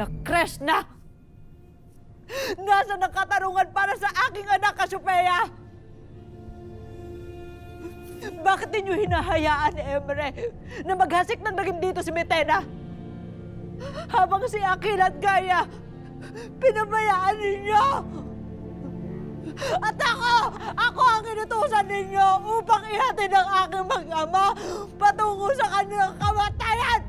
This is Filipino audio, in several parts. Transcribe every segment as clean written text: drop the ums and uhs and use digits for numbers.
na Krishna! Nasaan ang katarungan para sa aking anak, Cassiopeia? Bakit ninyo hinahayaan ni Emre na maghasik ng dagim dito si Metena? Habang si Akil at Gaia, pinabayaan ninyo! At ako ang inutusan ninyo upang ihatid ang aking mag-ama patungo sa kanilang kamatayan!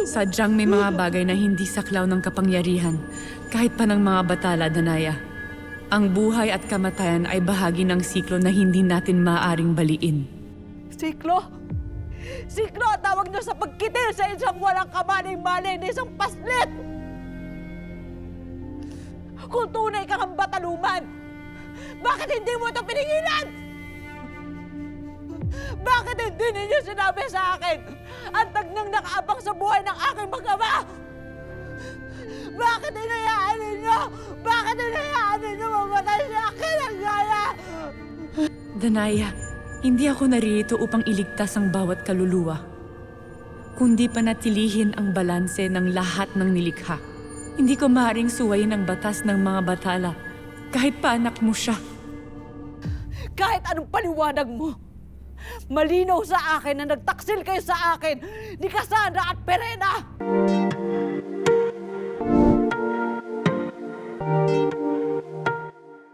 Sadyang may mga bagay na hindi saklaw ng kapangyarihan, kahit pa ng mga batala, Danaya. Ang buhay at kamatayan ay bahagi ng siklo na hindi natin maaaring baliin. Siklo? Siklo ang tawag nyo sa pagkitil sa isang walang kamaning-mani na isang paslit! Kung tunay kang bataluman, bakit hindi mo ito piningilan? Bakit hindi ninyo sinabi sa akin ang tagnang nakaabang sa buhay ng aking mag-ama? Bakit hinayaan ninyo? Bakit hinayaan ninyo mamatay si Akil at Gaia? Danaya, hindi ako naririto upang iligtas ang bawat kaluluwa, kundi panatilihin ang balanse ng lahat ng nilikha. Hindi ko maaaring suwayin ang batas ng mga batala, kahit pa anak mo siya. Kahit anong paliwanag mo, malinaw sa akin na nagtaksil kayo sa akin ni Cassandra at Perena!